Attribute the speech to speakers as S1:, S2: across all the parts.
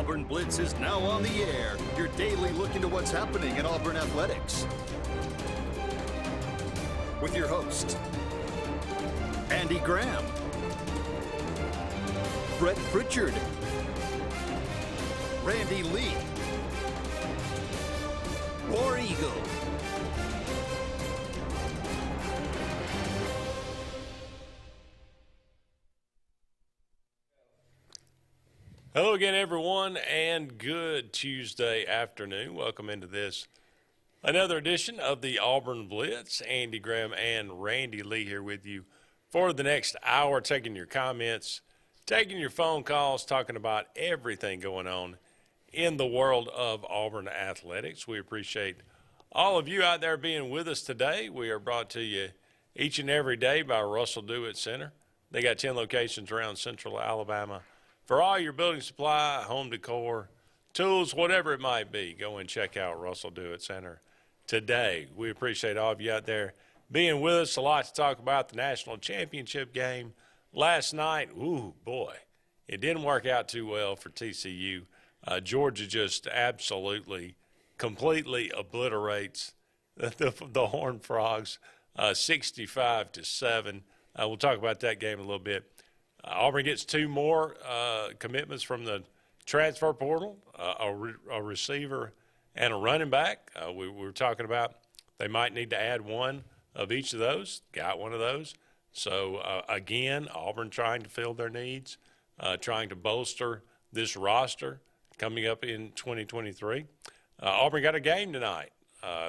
S1: Auburn Blitz is now on the air, your daily look into what's happening in Auburn athletics. With your host, Andy Graham, Brett Pritchard, Randy Lee, War Eagle.
S2: Hello again, everyone, and good Tuesday afternoon. Welcome into another edition of the Auburn Blitz. Andy Graham and Randy Lee here with you for the next hour, taking your comments, taking your phone calls, talking about everything going on in the world of Auburn athletics. We appreciate all of you out there being with us today. We are brought to you each and every day by Russell Dewitt Center. They got 10 locations around Central Alabama. For all your building supply, home decor, tools, whatever it might be, go and check out Russell Dewitt Center today. We appreciate all of you out there being with us. A lot to talk about. The national championship game last night. Ooh, boy, it didn't work out too well for TCU. Georgia just absolutely, completely obliterates the Horned Frogs, 65-7. We'll talk about that game a little bit. Auburn gets two more commitments from the transfer portal, a receiver and a running back. We were talking about they might need to add one of each of those. Got one of those. So, again, Auburn trying to fill their needs, trying to bolster this roster coming up in 2023. Auburn got a game tonight.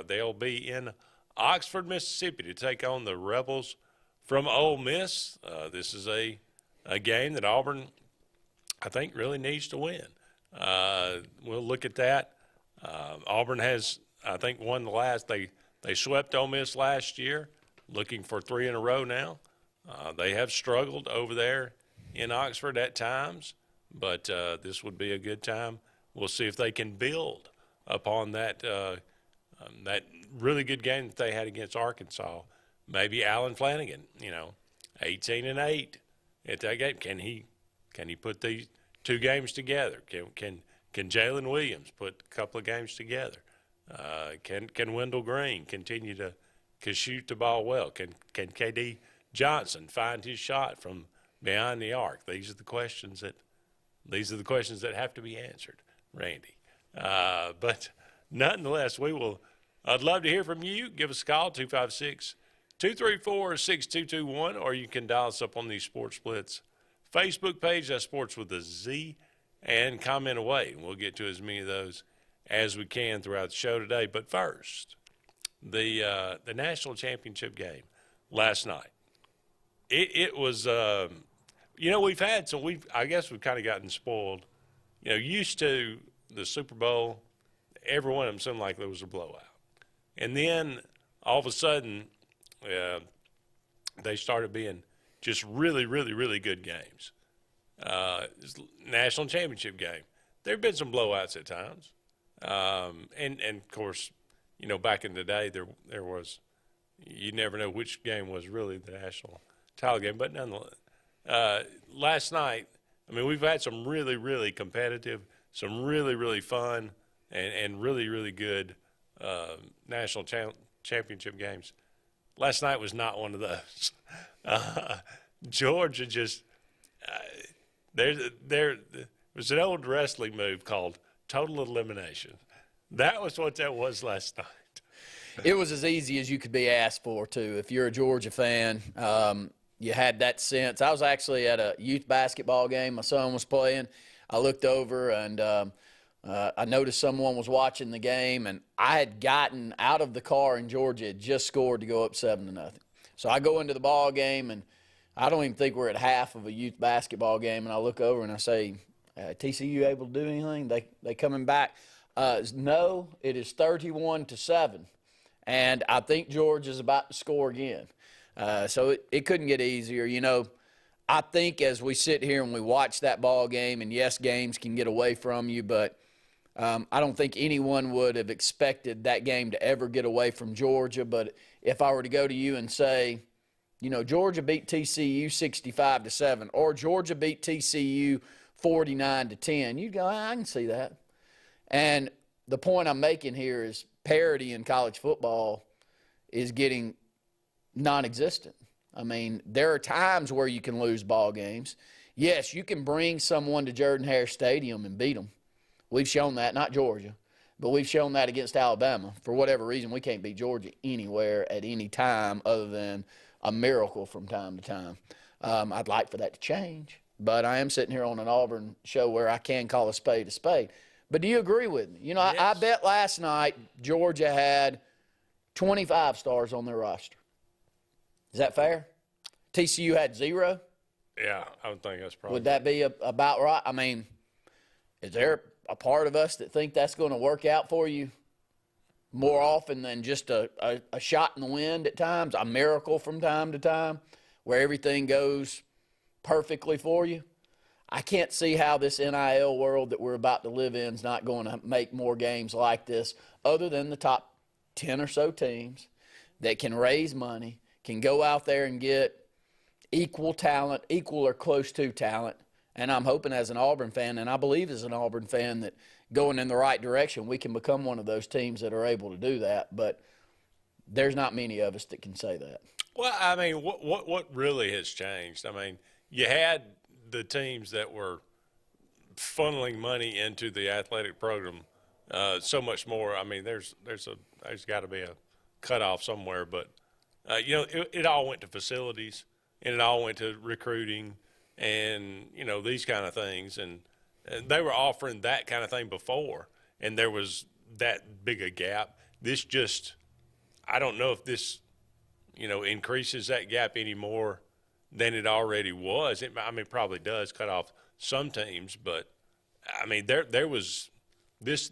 S2: They'll be in Oxford, Mississippi to take on the Rebels from Ole Miss. This is a game that Auburn, I think, really needs to win. We'll look at that. Auburn has, I think, won the last. They swept Ole Miss last year, looking for 3 in a row now. They have struggled over there in Oxford at times, but this would be a good time. We'll see if they can build upon that really good game that they had against Arkansas. Maybe Allen Flanagan, 18-8. At that game, can he put these two games together? Can Jalen Williams put a couple of games together? Can Wendell Green continue to shoot the ball well? Can KD Johnson find his shot from behind the arc? These are the questions that have to be answered, Randy. But nonetheless, I'd love to hear from you. Give us a call, 256-234-6221, or you can dial us up on the Sportz Blitz Facebook page. That's Sports with a Z, and comment away. We'll get to as many of those as we can throughout the show today. But first, the national championship game last night. It was, we've had some. I guess we've kind of gotten spoiled. Used to the Super Bowl, every one of them seemed like there was a blowout, and then all of a sudden, they started being just really, really, really good games. National championship game. There have been some blowouts at times. And of course, back in the day, there was, you never know which game was really the national title game. But nonetheless, last night, we've had some really, really competitive, some really, really fun, and really, really good national championship games. Last night was not one of those. Georgia just there was an old wrestling move called total elimination. That was what that was last night.
S3: It was as easy as you could be asked for, too. If you're a Georgia fan, you had that sense. I was actually at a youth basketball game. My son was playing. I looked over and I noticed someone was watching the game, and I had gotten out of the car in Georgia, had just scored to go up 7-0. So I go into the ball game, and I don't even think we're at half of a youth basketball game, and I look over and I say, TCU able to do anything? They coming back? No, it is 31-7, and I think Georgia's about to score again. So it couldn't get easier. I think as we sit here and we watch that ball game, and yes, games can get away from you, but I don't think anyone would have expected that game to ever get away from Georgia. But if I were to go to you and say, Georgia beat TCU 65-7, or Georgia beat TCU 49-10, you'd go, I can see that. And the point I'm making here is parity in college football is getting non-existent. I mean, there are times where you can lose ball games. Yes, you can bring someone to Jordan-Hare Stadium and beat them. We've shown that, not Georgia, but we've shown that against Alabama. For whatever reason, we can't beat Georgia anywhere at any time other than a miracle from time to time. I'd like for that to change, but I am sitting here on an Auburn show where I can call a spade a spade. But do you agree with me? You know,
S2: Yes.
S3: I bet last night Georgia had 25 stars on their roster. Is that fair? TCU had 0?
S2: Yeah, I would think that's probably.
S3: Would that be about right? I mean, is there a part of us that think that's going to work out for you more often than just a shot in the wind at times, a miracle from time to time, where everything goes perfectly for you? I can't see how this NIL world that we're about to live in is not going to make more games like this, other than the top 10 or so teams that can raise money, can go out there and get equal talent, equal or close to talent. And I'm hoping as an Auburn fan, and I believe as an Auburn fan, that going in the right direction, we can become one of those teams that are able to do that. But there's not many of us that can say that.
S2: Well, I mean, what really has changed? I mean, you had the teams that were funneling money into the athletic program so much more. I mean, there's got to be a cutoff somewhere, but you know, it all went to facilities and it all went to recruiting and you know these kind of things, and they were offering that kind of thing before, and there was that big a gap. This just, I don't know if this, you know, increases that gap any more than it already was. I mean, it probably does cut off some teams, but I mean, there was this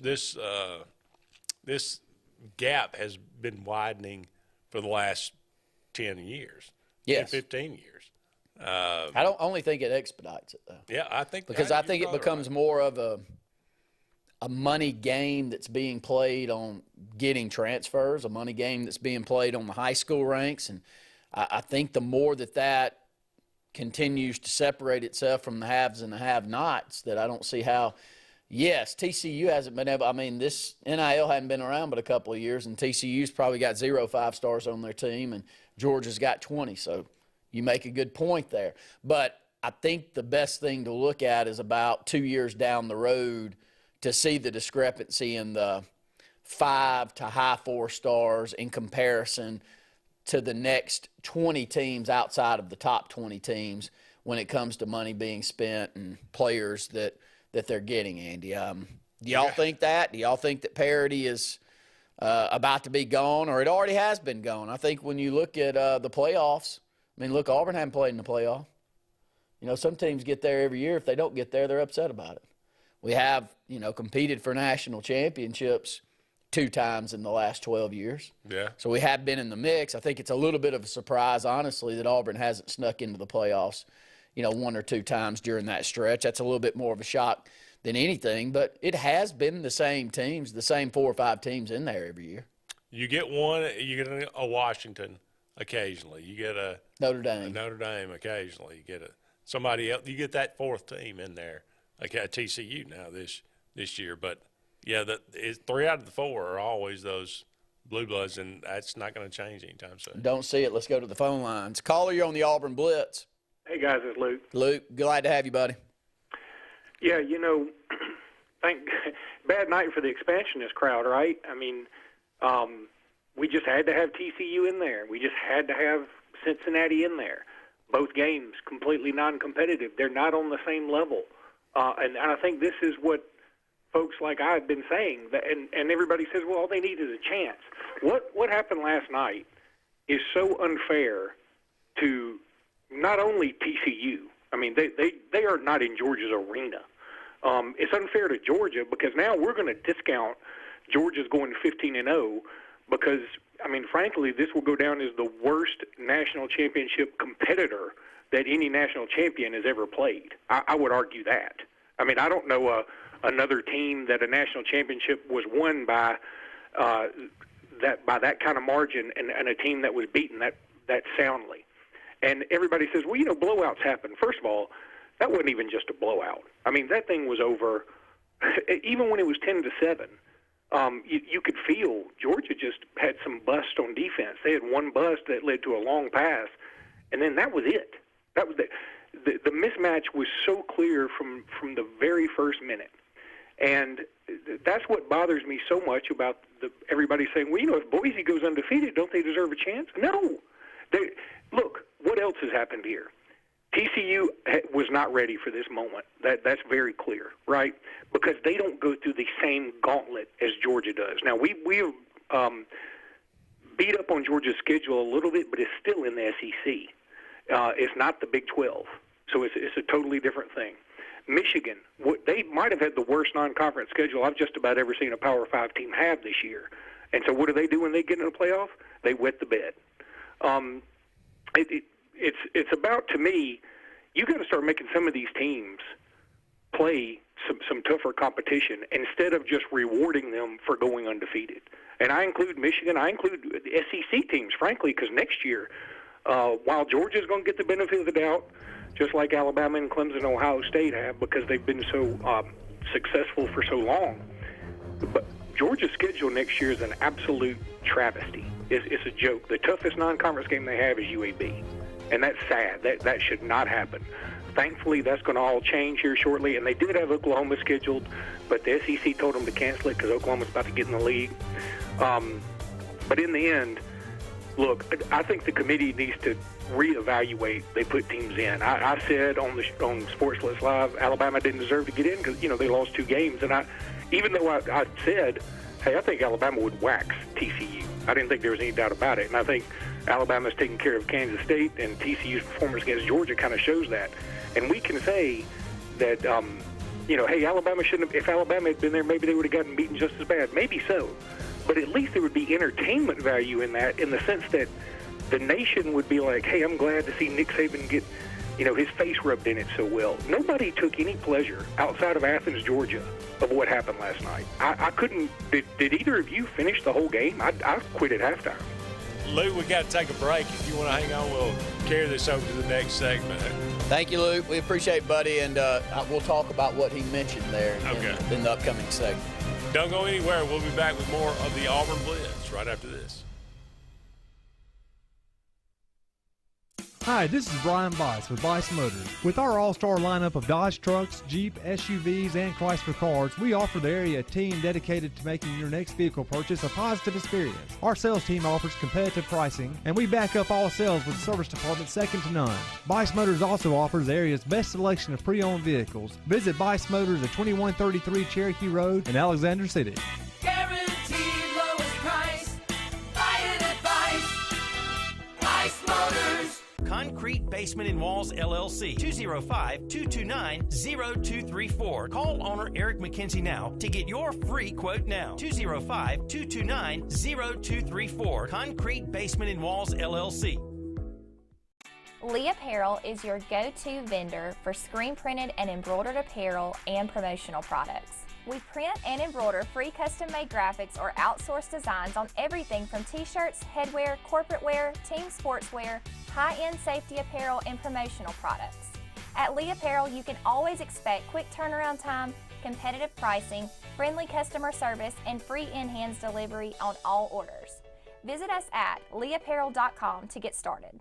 S2: gap has been widening for the last 10 years,
S3: Yes.
S2: 15 years.
S3: I don't only think it expedites it, though.
S2: Yeah, I think
S3: Because I think it becomes
S2: right.
S3: more of a money game that's being played on getting transfers, a money game that's being played on the high school ranks. And I think the more that continues to separate itself from the haves and the have-nots, that I don't see how. Yes, TCU hasn't been able – I mean, this NIL hadn't been around but a couple of years, and TCU's probably got 0 5-stars on their team, and Georgia's got 20. So you make a good point there. But I think the best thing to look at is about 2 years down the road to see the discrepancy in the 5 to high 4 stars in comparison to the next 20 teams outside of the top 20 teams when it comes to money being spent and players that they're getting, Andy. Do y'all think that? Do y'all think that parity is about to be gone, or it already has been gone? I think when you look at the playoffs, I mean, look, Auburn hasn't played in the playoff. You know, some teams get there every year. If they don't get there, they're upset about it. We have, you know, competed for national championships 2 times in the last 12 years.
S2: Yeah.
S3: So we have been in the mix. I think it's a little bit of a surprise, honestly, that Auburn hasn't snuck into the playoffs, you know, 1 or 2 times during that stretch. That's a little bit more of a shock than anything, but it has been the same teams, the same 4 or 5 teams in there every year.
S2: You get one, you get a Washington occasionally. You get a
S3: Notre Dame.
S2: A Notre Dame occasionally. You get somebody else. You get that 4th team in there, like at TCU now this year. But yeah, 3 out of the 4 are always those blue bloods, and that's not going to change anytime soon.
S3: Don't see it. Let's go to the phone lines. Caller, you're on the Auburn Blitz.
S4: Hey, guys, it's Luke.
S3: Luke, glad to have you, buddy.
S4: Yeah, you know, bad night for the expansionist crowd, right? I mean, we just had to have TCU in there. We just had to have Cincinnati in there. Both games completely non-competitive. They're not on the same level. And I think this is what folks like I have been saying. And everybody says, well, all they need is a chance. What happened last night is so unfair to not only TCU. I mean, they are not in Georgia's arena. It's unfair to Georgia because now we're going to discount Georgia's going 15-0 because, I mean, frankly, this will go down as the worst national championship competitor that any national champion has ever played. I would argue that. I mean, I don't know another team that a national championship was won by that kind of margin and a team that was beaten that soundly. And everybody says, well, you know, blowouts happen. First of all, That wasn't even just a blowout. I mean, that thing was over. Even when it was 10-7, you could feel Georgia just had some bust on defense. They had one bust that led to a long pass, and then that was it. That was the mismatch was so clear from the very first minute. And that's what bothers me so much about everybody saying, well, if Boise goes undefeated, don't they deserve a chance? No. Look, what else has happened here? TCU was not ready for this moment. That's very clear, right? Because they don't go through the same gauntlet as Georgia does. Now, we have beat up on Georgia's schedule a little bit, but it's still in the SEC. It's not the Big 12, so it's a totally different thing. Michigan, they might have had the worst non-conference schedule I've just about ever seen a Power 5 team have this year. And so what do they do when they get in the playoff? They wet the bed. It's about, to me, you got to start making some of these teams play some tougher competition instead of just rewarding them for going undefeated. And I include Michigan. I include the SEC teams, frankly, because next year, while Georgia's going to get the benefit of the doubt, just like Alabama and Clemson and Ohio State have because they've been so successful for so long. But Georgia's schedule next year is an absolute travesty. It's a joke. The toughest non-conference game they have is UAB, and that's sad. That should not happen. Thankfully, that's going to all change here shortly, and they did have Oklahoma scheduled, but the SEC told them to cancel it because Oklahoma's about to get in the league. But in the end, look, I think the committee needs to reevaluate. They put teams in. I said on Sportz Blitz Live, Alabama didn't deserve to get in because they lost 2 games, and even though I said, hey, I think Alabama would wax TCU. I didn't think there was any doubt about it, and I think Alabama's taking care of Kansas State, and TCU's performance against Georgia kind of shows that. And we can say that, hey, Alabama shouldn't have. If Alabama had been there, maybe they would have gotten beaten just as bad. Maybe so, but at least there would be entertainment value in that, in the sense that the nation would be like, hey, I'm glad to see Nick Saban get, his face rubbed in it so well. Nobody took any pleasure outside of Athens, Georgia, of what happened last night. I couldn't. Did either of you finish the whole game? I quit at halftime.
S2: Lou, we got to take a break. If you want to hang on, we'll carry this over to the next segment.
S3: Thank you, Luke. We appreciate Buddy, and we'll talk about what he mentioned there in the upcoming segment.
S2: Don't go anywhere. We'll be back with more of the Auburn Blitz right after this.
S5: Hi, this is Brian Bice with Bice Motors. With our all-star lineup of Dodge trucks, Jeep, SUVs, and Chrysler cars, we offer the area a team dedicated to making your next vehicle purchase a positive experience. Our sales team offers competitive pricing, and we back up all sales with service department second to none. Bice Motors also offers the area's best selection of pre-owned vehicles. Visit Bice Motors at 2133 Cherokee Road in Alexander City.
S6: Guaranteed lowest price. Buy it at Bice Motors.
S7: Concrete Basement and Walls, LLC, 205-229-0234. Call owner Eric McKenzie now to get your free quote now. 205-229-0234. Concrete Basement and Walls, LLC.
S8: Lee Apparel is your go-to vendor for screen printed and embroidered apparel and promotional products. We print and embroider free custom-made graphics or outsourced designs on everything from t-shirts, headwear, corporate wear, team sportswear, high-end safety apparel, and promotional products. At Lee Apparel, you can always expect quick turnaround time, competitive pricing, friendly customer service, and free in-hands delivery on all orders. Visit us at leeapparel.com to get started.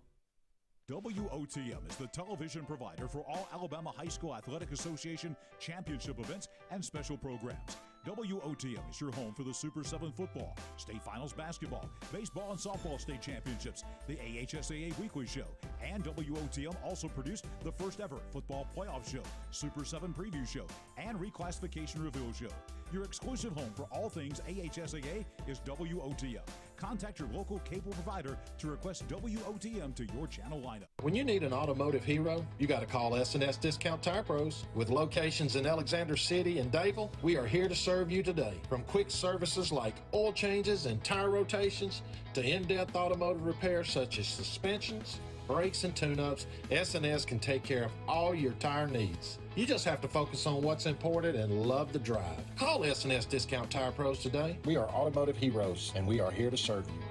S9: WOTM is the television provider for all Alabama High School Athletic Association championship events and special programs. WOTM is your home for the Super 7 football, state finals basketball, baseball and softball state championships, the AHSAA weekly show, and WOTM also produced the first ever football playoff show, Super 7 preview show, and reclassification reveal show. Your exclusive home for all things AHSAA is WOTM. Contact your local cable provider to request WOTM to your channel lineup.
S10: When you need an automotive hero, you got to call S&S Discount Tire Pros. With locations in Alexander City and Dayville, we are here to serve you today. From quick services like oil changes and tire rotations to in-depth automotive repairs such as suspensions, brakes, and tune-ups, S&S can take care of all your tire needs. You just have to focus on what's important and love the drive. Call S&S Discount Tire Pros today. We are automotive heroes, and we are here to serve you.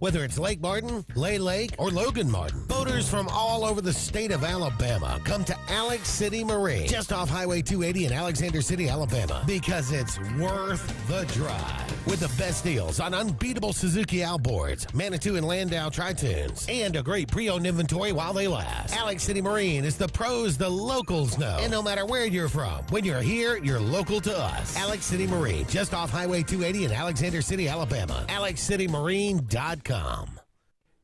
S11: Whether it's Lake Martin, Lay Lake, or Logan Martin, boaters from all over the state of Alabama come to Alex City Marine, just off Highway 280 in Alexander City, Alabama, because it's worth the drive. With the best deals on unbeatable Suzuki outboards, Manitou and Landau Tritoons, and a great pre-owned inventory while they last. Alex City Marine is the pros the locals know. And no matter where you're from, when you're here, you're local to us. Alex City Marine, just off Highway 280 in Alexander City, Alabama. AlexCityMarine.com.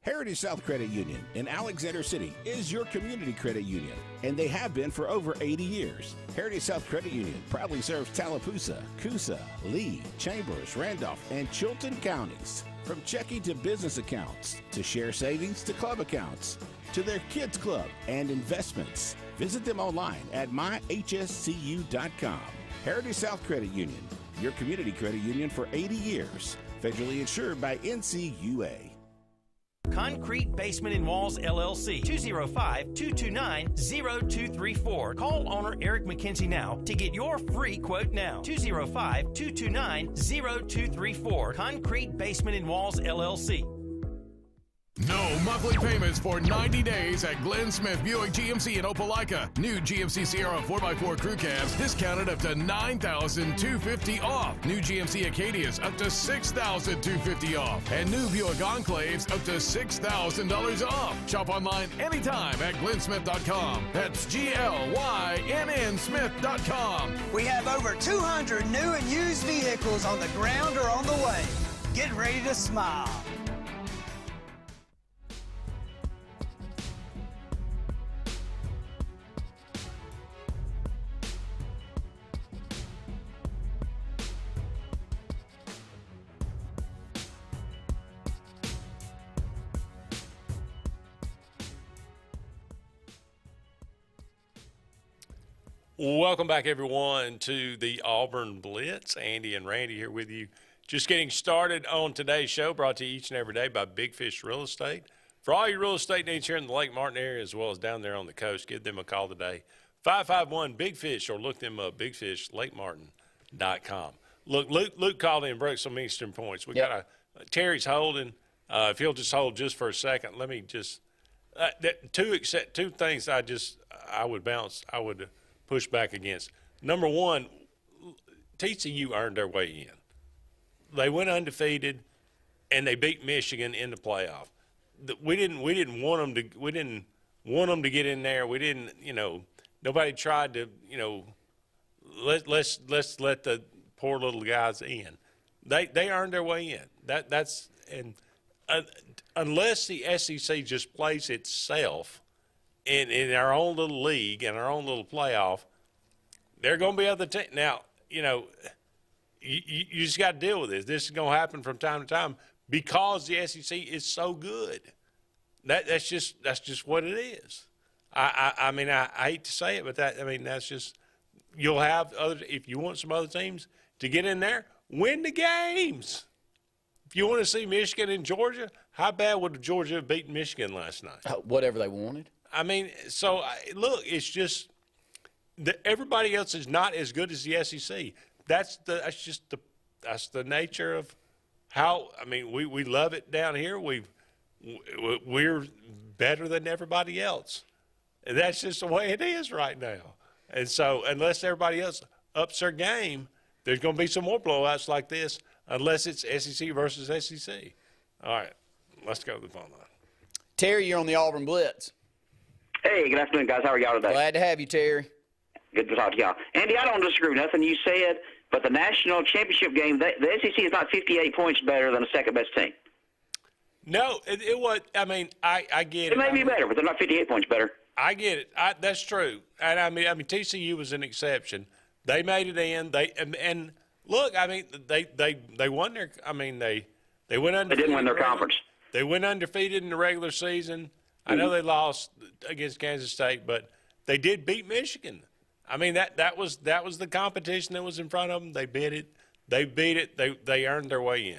S12: Heritage South Credit Union in Alexander City is your community credit union, and they have been for over 80 years. Heritage South Credit Union proudly serves Tallapoosa, Coosa, Lee, Chambers, Randolph, and Chilton counties. From checking to business accounts, to share savings to club accounts, to their kids club and investments. Visit them online at myhscu.com. Heritage South Credit Union, your community credit union for 80 years. Federally insured by NCUA.
S7: Concrete Basement and Walls LLC, 205-229-0234. Call owner Eric McKenzie now to get your free quote now. 205-229-0234. Concrete Basement and Walls LLC.
S13: No monthly payments for 90 days at Glenn Smith Buick GMC in Opelika. New GMC Sierra 4x4 crew cabs discounted up to $9,250 off. New GMC Acadias up to $6,250 off. And new Buick Enclaves up to $6,000 off. Shop online anytime at glennsmith.com. That's GLYNN Smith.com.
S14: We have over 200 new and used vehicles on the ground or on the way. Get ready to smile.
S2: Welcome back, everyone, to the Auburn Blitz. Andy and Randy here with you. Just getting started on today's show, brought to you each and every day by Big Fish Real Estate. For all your real estate needs here in the Lake Martin area as well as down there on the coast, give them a call today, 551-BIG-FISH, or look them up, bigfishlakemartin.com. Look, Luke called in and broke some Eastern points. We got Terry's holding. If he'll just hold just for a second, let me just two things I would push back against. Number one, TCU earned their way in. They went undefeated, and they beat Michigan in the playoff. We didn't want them to get in there. We didn't, nobody tried to, let's let the poor little guys in. They earned their way in. Unless the SEC just plays itself in our own little league and our own little playoff, there are going to be other teams. Now, you just got to deal with this. This is going to happen from time to time because the SEC is so good. That's just what it is. I mean, I hate to say it, but that's just, you'll have other, if you want some other teams to get in there, win the games. If you want to see Michigan and Georgia, how bad would Georgia have beaten Michigan last night?
S3: Whatever they wanted.
S2: I mean, so look, it's just everybody else is not as good as the SEC. That's the nature of how. I mean, we love it down here. We're better than everybody else, and that's just the way it is right now. And so, unless everybody else ups their game, there's going to be some more blowouts like this. Unless it's SEC versus SEC. All right, let's go to the phone line.
S3: Terry, you're on the Auburn Blitz.
S15: Hey, good afternoon, guys. How are y'all today?
S3: Glad to have you, Terry.
S15: Good to talk to y'all. Andy, I don't disagree with nothing you said, but the national championship game, the SEC is not 58 points better than the second-best team.
S2: No, it was. I mean, I get it.
S15: It may be better, but they're not 58 points better.
S2: I get it. That's true. And I mean, TCU was an exception. They made it in. And look, I mean, they won their. I mean, they went undefeated.
S15: They didn't win their conference.
S2: They went undefeated in the regular season. I know they lost against Kansas State, but they did beat Michigan. I mean, that was the competition that was in front of them. They beat it. They beat it. They earned their way in.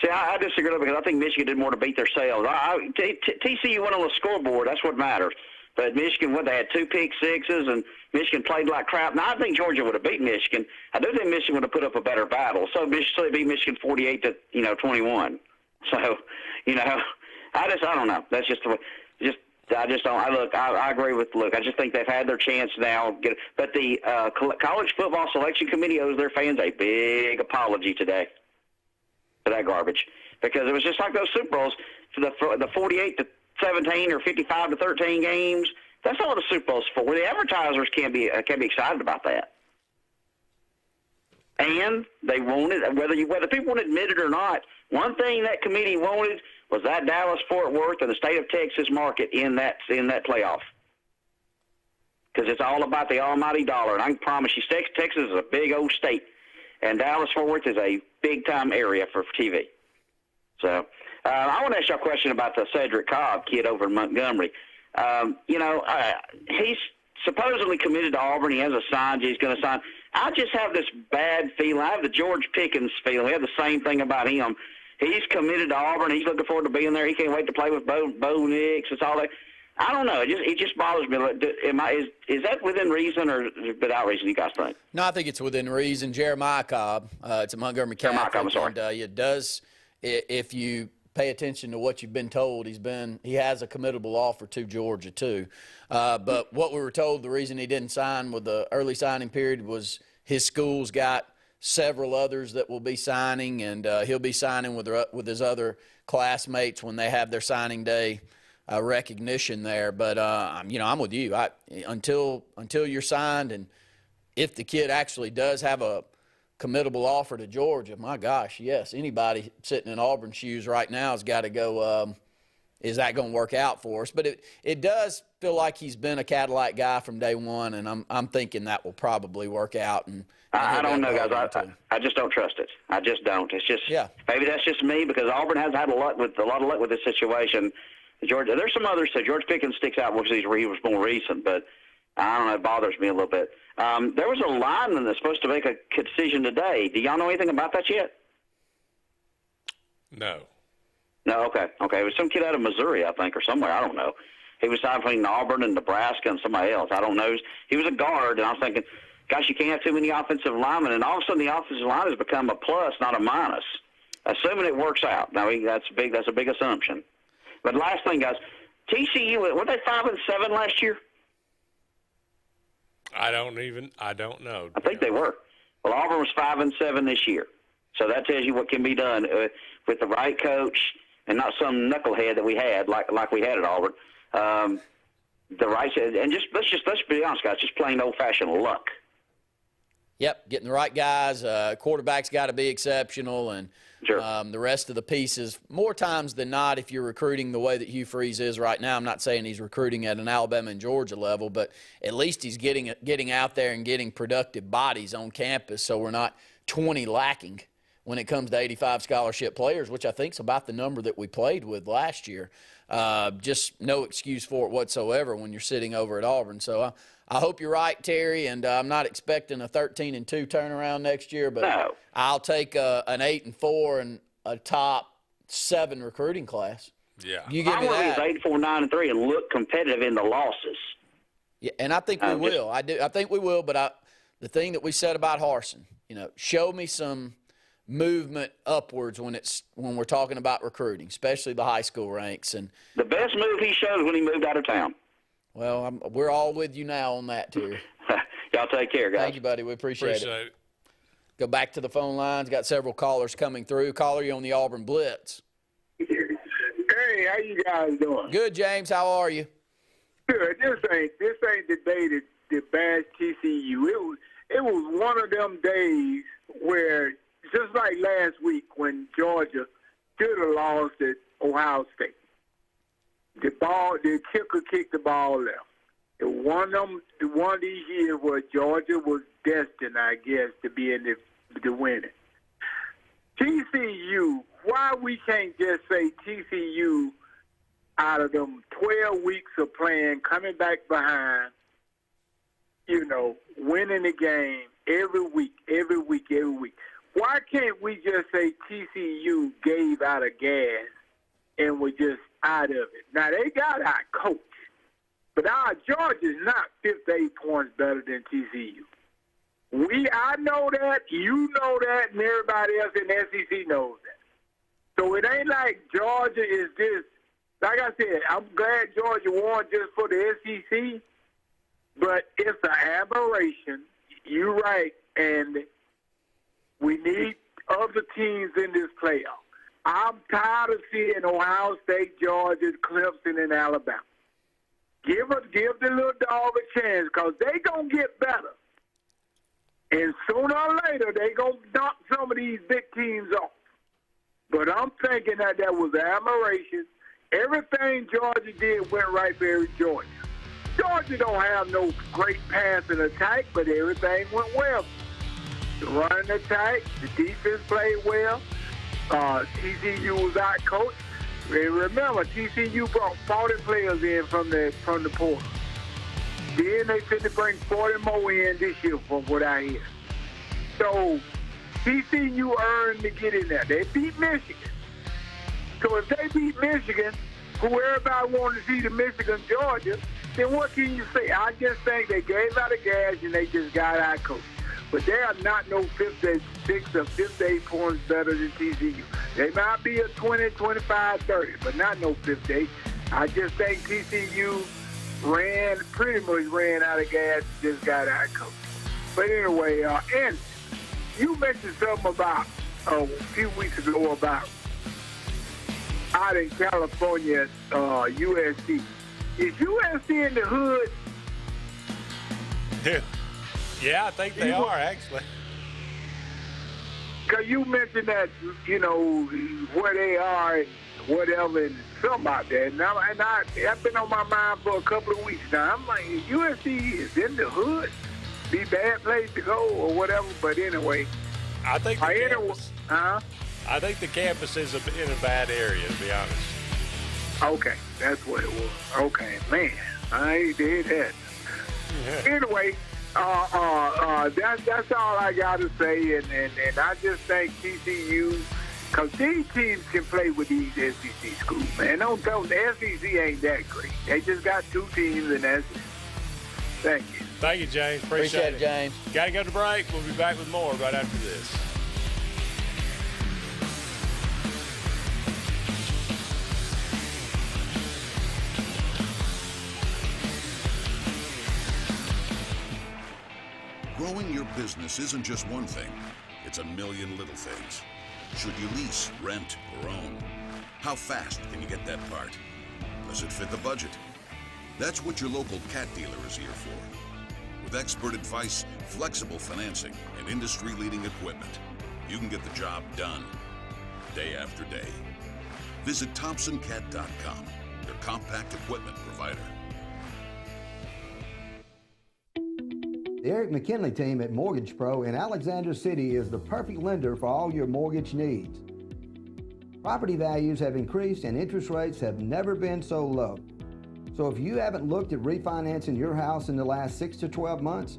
S15: See, I disagree because I think Michigan did more to beat themselves. TCU went on the scoreboard. That's what matters. But Michigan, they had 2 pick sixes, and Michigan played like crap. Now, I think Georgia would have beat Michigan. I do think Michigan would have put up a better battle. So they beat Michigan 48-21. So, I don't know. That's just the way. I just don't. I agree with Luke. I just think they've had their chance now. But the College Football Selection Committee owes their fans a big apology today for that garbage, because it was just like those Super Bowls for the 48-17 or 55-13 games. That's all the Super Bowl's for. The advertisers can't be excited about that. And they wanted, whether people want to admit it or not, one thing that committee wanted was that Dallas-Fort Worth and the state of Texas market in that playoff. Because it's all about the almighty dollar. And I can promise you, Texas is a big old state, and Dallas-Fort Worth is a big-time area for TV. So I want to ask you a question about the Cedric Cobb kid over in Montgomery. He's supposedly committed to Auburn. He has a sign. He's going to sign. I just have this bad feeling. I have the George Pickens feeling. We have the same thing about him. He's committed to Auburn. He's looking forward to being there. He can't wait to play with Bo Nix. It's all that. I don't know. It just bothers me. Is that within reason or without reason, you guys think?
S3: No, I think it's within reason. Jeremiah Cobb, it's a Montgomery Catholic.
S15: Jeremiah Cobb,
S3: and it does, if you pay attention to what you've been told, he has a committable offer to Georgia too. But what we were told, the reason he didn't sign with the early signing period was his school's got several others that will be signing, and he'll be signing with his other classmates when they have their signing day recognition there. But I'm with you. Until you're signed, and if the kid actually does have a committable offer to Georgia, my gosh, yes, anybody sitting in Auburn shoes right now has got to go, is that going to work out for us? But it does feel like he's been a Cadillac guy from day one, and I'm thinking that will probably work out. And
S15: I don't know, guys. I just don't trust it. I just don't. It's just maybe that's just me, because Auburn has had a lot of luck with this situation. Georgia, there's some others. So George Pickens sticks out because he was more recent, but I don't know. It bothers me a little bit. There was a lineman that's supposed to make a decision today. Do y'all know anything about that yet?
S2: No.
S15: No. Okay. It was some kid out of Missouri, I think, or somewhere. I don't know. He was signed between Auburn and Nebraska and somebody else. I don't know. He was a guard, and I was thinking, gosh, you can't have too many offensive linemen. And all of a sudden, the offensive line has become a plus, not a minus. Assuming it works out. Now, that's a big assumption. But last thing, guys, TCU, were they 5-7 last year?
S2: I don't know.
S15: I think they were. Well, Auburn was 5-7 this year. So that tells you what can be done with the right coach and not some knucklehead that we had, like we had at Auburn. The right, and let's be honest, guys, just plain old-fashioned luck.
S3: Yep, getting the right guys. Quarterback's got to be exceptional, and
S15: sure.
S3: The rest of the pieces, more times than not, if you're recruiting the way that Hugh Freeze is right now, I'm not saying he's recruiting at an Alabama and Georgia level, but at least he's getting out there and getting productive bodies on campus, so we're not 20 lacking when it comes to 85 scholarship players, which I think is about the number that we played with last year. Just no excuse for it whatsoever when you're sitting over at Auburn. So I hope you're right, Terry, and I'm not expecting a 13-2 turnaround next year, but
S15: no.
S3: I'll take an 8-4 and a top 7 recruiting class.
S2: Yeah,
S3: you give me that.
S15: I want to be 8-4, 9-3, and look competitive in the losses.
S3: Yeah, and I think we will. I think we will. But the thing that we said about Harsin, show me some movement upwards when we're talking about recruiting, especially the high school ranks. And
S15: the best move he showed when he moved out of town.
S3: Well, we're all with you now on that, Terry.
S15: Y'all take care, guys.
S3: Thank you, buddy. We appreciate it. Go back to the phone lines. Got several callers coming through. Caller, you on the Auburn Blitz.
S16: Hey, how you guys doing?
S3: Good, James. How are you?
S16: Good. This ain't the day to bash TCU. It was one of them days where, just like last week when Georgia should have lost at Ohio State. The kicker kicked the ball left. One of these years where Georgia was destined, I guess, to be in to win it. TCU, why we can't just say TCU out of them 12 weeks of playing, coming back behind, winning the game every week. Why can't we just say TCU gave out of gas and were just out of it? Now, they got our coach, but our Georgia's not 58 points better than TCU. I know that, you know that, and everybody else in the SEC knows that. So it ain't like Georgia is just, like I said, I'm glad Georgia won just for the SEC, but it's an aberration. You're right, and we need other teams in this playoff. I'm tired of seeing Ohio State, Georgia, Clemson, and Alabama. Give the little dog a chance because they going to get better. And sooner or later, they going to knock some of these big teams off. But I'm thinking that was an aberration. Everything Georgia did went right for Georgia. Georgia don't have no great passing attack, but everything went well. The running attack, the defense played well. TCU was out coached. Remember, TCU brought 40 players in from the portal. Then they said to bring 40 more in this year from what I hear. So TCU earned to get in there. They beat Michigan. So if they beat Michigan, who everybody wanted to see the Michigan-Georgia, then what can you say? I just think they gave out a gas and they just got out coached. But they are not no 56 or 58 points better than TCU. They might be a 20, 25, 30, but not no 58. I just think TCU pretty much ran out of gas, just got out coached. But anyway, and you mentioned something about a few weeks ago about out in California, USC. Is USC in the hood?
S2: Yeah, I think they are, actually.
S16: Because you mentioned that, where they are and whatever, and something about that. And I've been on my mind for a couple of weeks now. I'm like, USC is in the hood. Be a bad place to go or whatever. But anyway.
S2: I think the campus is in a bad area, to be honest.
S16: Okay, that's what it was. Okay, man, I ain't did that. Yeah. Anyway, that's all I got to say, and I just think TCU, because these teams can play with these SEC schools, man. Don't tell them the SEC ain't that great. They just got two teams, and that's it. Thank you.
S2: Thank you, James. Appreciate
S3: it, James.
S2: Got to go to break. We'll be back with more right after this.
S17: Growing your business isn't just one thing. It's a million little things. Should you lease, rent, or own? How fast can you get that part? Does it fit the budget? That's what your local cat dealer is here for. With expert advice, flexible financing, and industry-leading equipment, you can get the job done day after day. Visit ThompsonCat.com, your compact equipment provider.
S18: The Eric McKinley team at Mortgage Pro in Alexander City is the perfect lender for all your mortgage needs. Property values have increased and interest rates have never been so low. So if you haven't looked at refinancing your house in the last 6 to 12 months,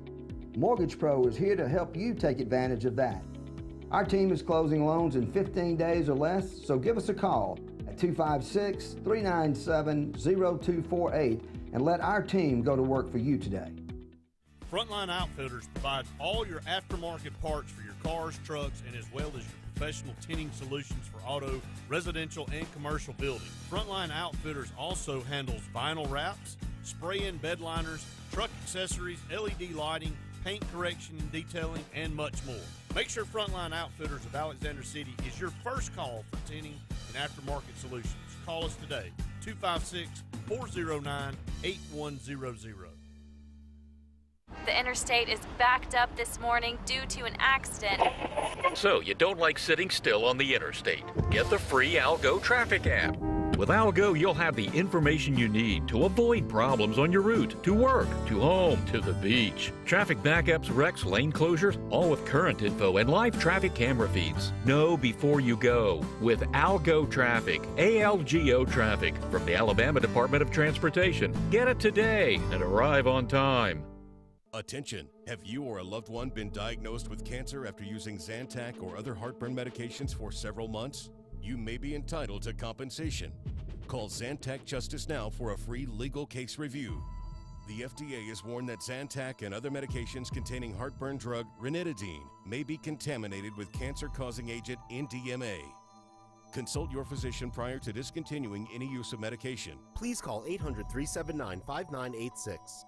S18: Mortgage Pro is here to help you take advantage of that. Our team is closing loans in 15 days or less, so give us a call at 256-397-0248 and let our team go to work for you today.
S19: Frontline Outfitters provides all your aftermarket parts for your cars, trucks, and as well as your professional tinting solutions for auto, residential, and commercial buildings. Frontline Outfitters also handles vinyl wraps, spray-in bed liners, truck accessories, LED lighting, paint correction and detailing, and much more. Make sure Frontline Outfitters of Alexander City is your first call for tinting and aftermarket solutions. Call us today, 256-409-8100.
S20: The interstate is backed up this morning due to an accident.
S21: So you don't like sitting still on the interstate? Get the free Algo traffic app. With Algo, you'll have the information you need to avoid problems on your route, to work, to home, to the beach. Traffic backups, wrecks, lane closures, all with current info and live traffic camera feeds. Know before you go with Algo Traffic, ALGO Traffic from the Alabama Department of Transportation. Get it today and arrive on time.
S22: Attention! Have you or a loved one been diagnosed with cancer after using Zantac or other heartburn medications for several months? You may be entitled to compensation. Call Zantac Justice now for a free legal case review. The FDA has warned that Zantac and other medications containing heartburn drug ranitidine may be contaminated with cancer-causing agent NDMA. Consult your physician prior to discontinuing any use of medication.
S11: Please call 800-379-5986.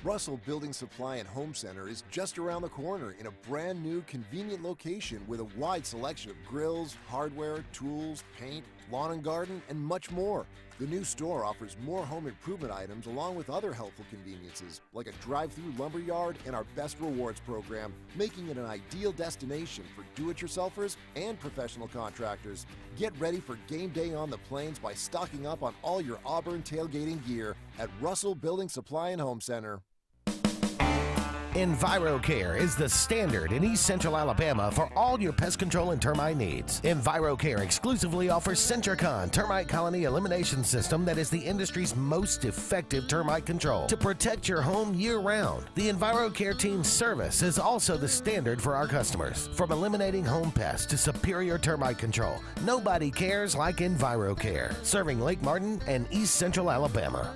S1: Russell Building Supply and Home Center is just around the corner in a brand new convenient location with a wide selection of grills, hardware, tools, paint, lawn and garden, and much more. The new store offers more home improvement items along with other helpful conveniences like a drive-through lumber yard and our Best Rewards program, making it an ideal destination for do-it-yourselfers and professional contractors. Get ready for game day on the plains by stocking up on all your Auburn tailgating gear at Russell Building Supply and Home Center.
S11: EnviroCare is the standard in East Central Alabama for all your pest control and termite needs. EnviroCare exclusively offers Centricon termite colony elimination system that is the industry's most effective termite control to protect your home year-round. The EnviroCare team's service is also the standard for our customers. From eliminating home pests to superior termite control, nobody cares like EnviroCare, serving Lake Martin and East Central Alabama.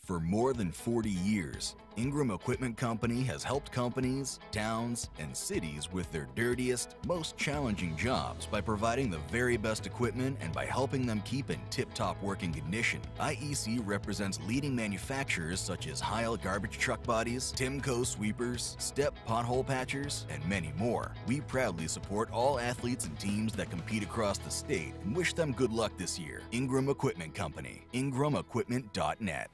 S4: For more than 40 years, Ingram Equipment Company has helped companies, towns, and cities with their dirtiest, most challenging jobs by providing the very best equipment and by helping them keep in tip-top working condition. IEC represents leading manufacturers such as Heil garbage truck bodies, Timco sweepers, Step pothole patchers, and many more. We proudly support all athletes and teams that compete across the state and wish them good luck this year. Ingram Equipment Company, ingramequipment.net.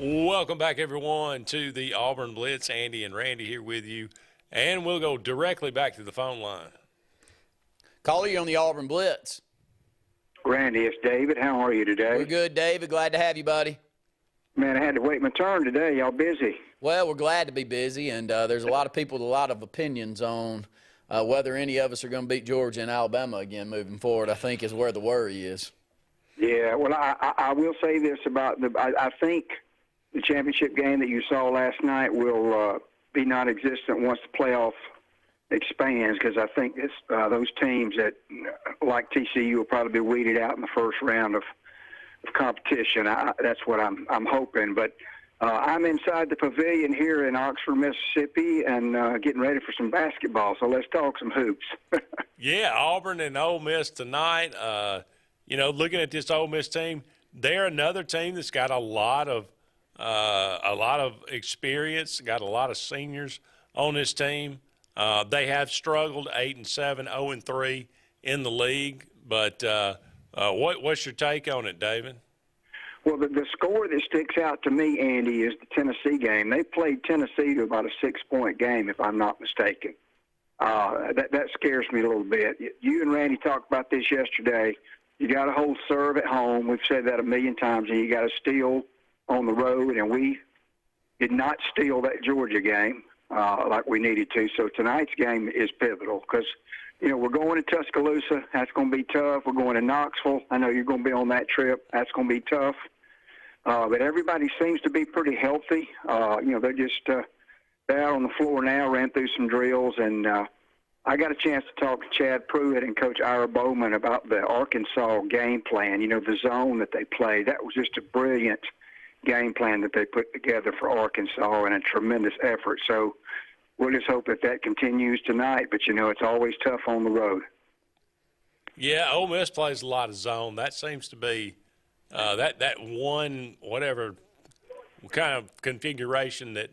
S2: Welcome back, everyone, to the Auburn Blitz. Andy and Randy here with you, and we'll go directly back to the phone line.
S3: Caller, you on the Auburn Blitz.
S16: Randy, it's David. How are you today?
S3: We're good, David. Glad to have you, buddy.
S16: Man, I had to wait my turn today. Y'all busy?
S3: Well, we're glad to be busy, and there's a lot of people with a lot of opinions on whether any of us are going to beat Georgia and Alabama again moving forward, I think is where the worry is.
S16: Yeah, well, I will say this about I think the championship game that you saw last night will be non-existent once the playoff expands, because I think those teams that, like TCU, will probably be weeded out in the first round of competition. That's what I'm hoping. But I'm inside the pavilion here in Oxford, Mississippi, and getting ready for some basketball. So let's talk some hoops.
S2: Yeah, Auburn and Ole Miss tonight. Looking at this Ole Miss team, they're another team that's got a lot of experience, got a lot of seniors on this team. They have struggled 8-7, 0-3 in the league. But what's your take on it, David?
S16: Well, the score that sticks out to me, Andy, is the Tennessee game. They played Tennessee to about a 6-point game, if I'm not mistaken. That scares me a little bit. You and Randy talked about this yesterday. You got to hold serve at home. We've said that a million times, and you got to steal on the road, and we did not steal that Georgia game like we needed to. So tonight's game is pivotal because, we're going to Tuscaloosa. That's going to be tough. We're going to Knoxville. I know you're going to be on that trip. That's going to be tough. But everybody seems to be pretty healthy. They're just they're out on the floor now, ran through some drills, and I got a chance to talk to Chad Pruitt and Coach Ira Bowman about the Arkansas game plan, the zone that they play. That was just a brilliant game plan that they put together for Arkansas and a tremendous effort. So we'll just hope that continues tonight. But, it's always tough on the road.
S2: Yeah, Ole Miss plays a lot of zone. That seems to be that one, whatever kind of configuration that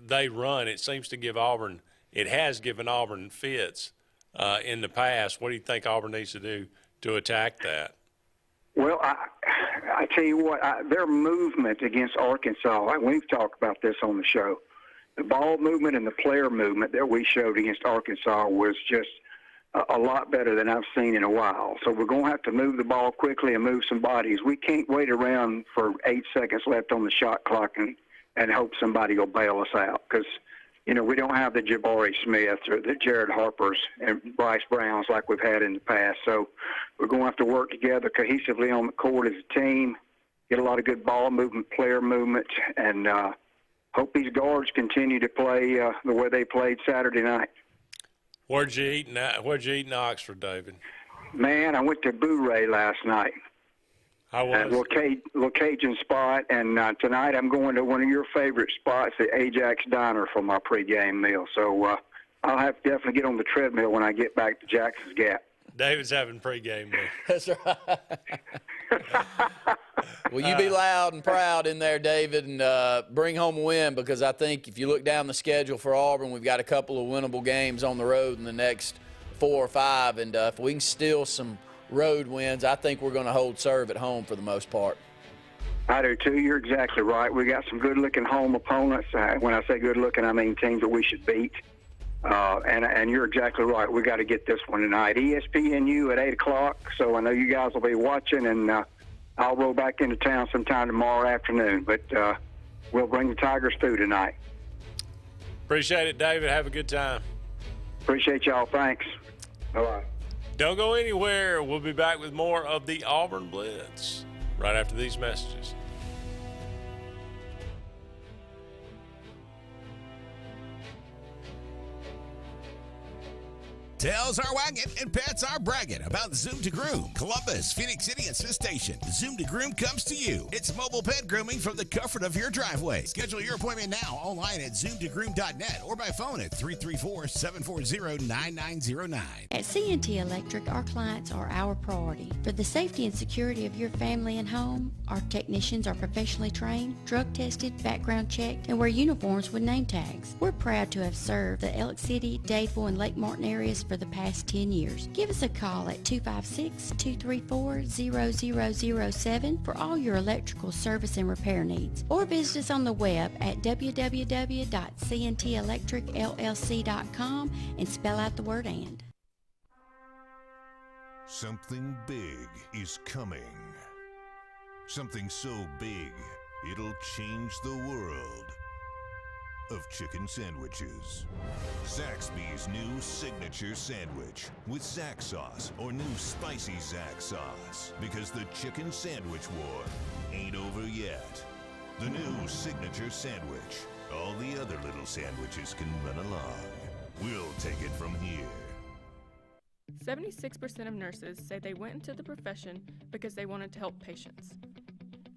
S2: they run, it seems to give Auburn – it has given Auburn fits in the past. What do you think Auburn needs to do to attack that?
S16: Well, I tell you what, their movement against Arkansas, we've talked about this on the show. The ball movement and the player movement that we showed against Arkansas was just a lot better than I've seen in a while. So we're going to have to move the ball quickly and move some bodies. We can't wait around for 8 seconds left on the shot clock and hope somebody will bail us out because, we don't have the Jabari Smiths or the Jared Harpers and Bryce Browns like we've had in the past. So we're going to have to work together cohesively on the court as a team, get a lot of good ball movement, player movement, and
S5: hope these guards continue to play the way they played Saturday night.
S2: Where'd you eat in Oxford, David?
S5: Man, I went to Boo-Ray last night.
S2: How was
S5: it? Little Cajun spot, and tonight I'm going to one of your favorite spots, the Ajax Diner, for my pregame meal. So I'll have to definitely get on the treadmill when I get back to Jackson's Gap.
S2: David's having pregame meal.
S3: That's right. Well, you be loud and proud in there, David, and bring home a win, because I think if you look down the schedule for Auburn, we've got a couple of winnable games on the road in the next 4 or 5, and if we can steal some road wins, I think we're going to hold serve at home for the most part.
S5: I do, too. You're exactly right. We got some good-looking home opponents. When I say good-looking, I mean teams that we should beat. And you're exactly right. We got to get this one tonight. ESPNU at 8 o'clock, so I know you guys will be watching, and I'll roll back into town sometime tomorrow afternoon. But we'll bring the Tigers through tonight.
S2: Appreciate it, David. Have a good time.
S5: Appreciate y'all. Thanks. Bye-bye.
S2: Don't go anywhere. We'll be back with more of the Auburn Blitz right after these messages.
S12: Tails are wagging and pets are bragging about Zoom to Groom. Columbus, Phoenix City, and Smith Station. Zoom to Groom comes to you. It's mobile pet grooming from the comfort of your driveway. Schedule your appointment now online at zoomtogroom.net or by phone at 334-740-9909.
S6: At CNT Electric, our clients are our priority. For the safety and security of your family and home, our technicians are professionally trained, drug tested, background checked, and wear uniforms with name tags. We're proud to have served the Elk City, Dadeville, and Lake Martin areas for the past 10 years. Give us a call at 256-234-0007 for all your electrical service and repair needs, or visit us on the web at www.cntelectricllc.com and spell out the word "and."
S23: Something big is coming. Something so big, it'll change the world of chicken sandwiches. Zaxby's new signature sandwich with Zax sauce or new spicy Zax sauce, because the chicken sandwich war ain't over yet. The new signature sandwich. All the other little sandwiches can run along. We'll take it from here.
S24: 76% of nurses say they went into the profession because they wanted to help patients.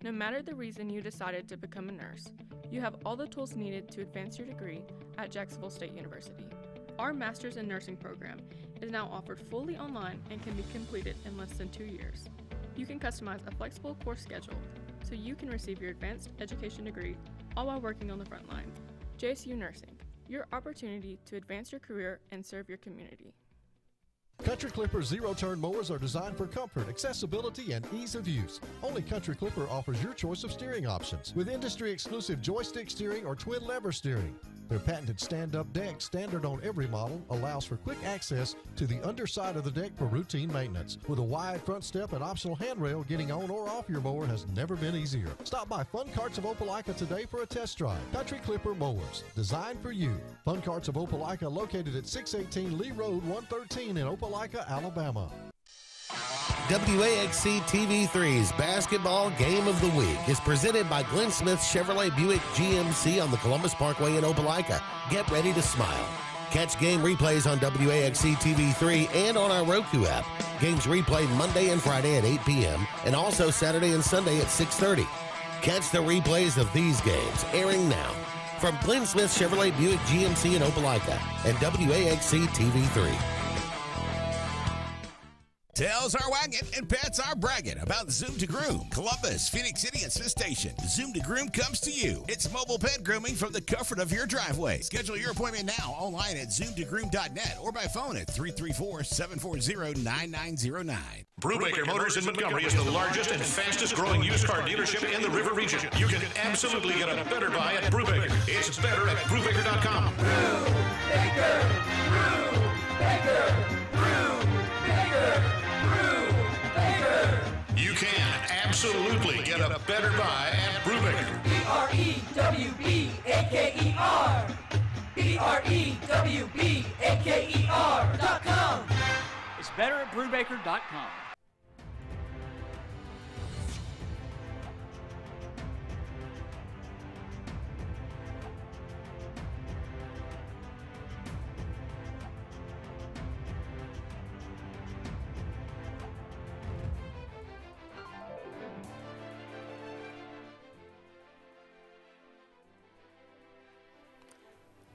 S24: No matter the reason you decided to become a nurse, you have all the tools needed to advance your degree at Jacksonville State University. Our Master's in Nursing program is now offered fully online and can be completed in less than 2 years. You can customize a flexible course schedule so you can receive your advanced education degree all while working on the front line. JSU Nursing, your opportunity to advance your career and serve your community.
S25: Country Clipper zero-turn mowers are designed for comfort, accessibility, and ease of use. Only Country Clipper offers your choice of steering options with industry-exclusive joystick steering or twin lever steering. Their patented stand-up deck, standard on every model, allows for quick access to the underside of the deck for routine maintenance. With a wide front step and optional handrail, getting on or off your mower has never been easier. Stop by Fun Carts of Opelika today for a test drive. Country Clipper mowers, designed for you. Fun Carts of Opelika, located at 618 Lee Road, 113 in Opelika, Alabama.
S11: WAXC TV3's Basketball Game of the Week is presented by Glenn Smith Chevrolet Buick GMC on the Columbus Parkway in Opelika. Get ready to smile. Catch game replays on WAXC TV3 and on our Roku app. Games replayed Monday and Friday at 8 p.m. and also Saturday and Sunday at 6:30. Catch the replays of these games airing now from Glenn Smith Chevrolet Buick GMC in Opelika and WAXC TV3.
S12: Tails are wagging and pets are bragging about Zoom to Groom. Columbus, Phoenix City, and Smith Station. Zoom to Groom comes to you. It's mobile pet grooming from the comfort of your driveway. Schedule your appointment now online at zoomtogroom.net or by phone at 334-740-9909.
S26: Brubaker Motors in Montgomery is the largest and fastest growing used car dealership in the River region. You can absolutely get a better buy at Brubaker. It's better at Brubaker.com.
S27: Brubaker, Brubaker, Brubaker.
S26: You can absolutely get a better buy at Brubaker.
S27: BREWBAKER. BREWBAKER.com.
S28: It's better at Brubaker.com.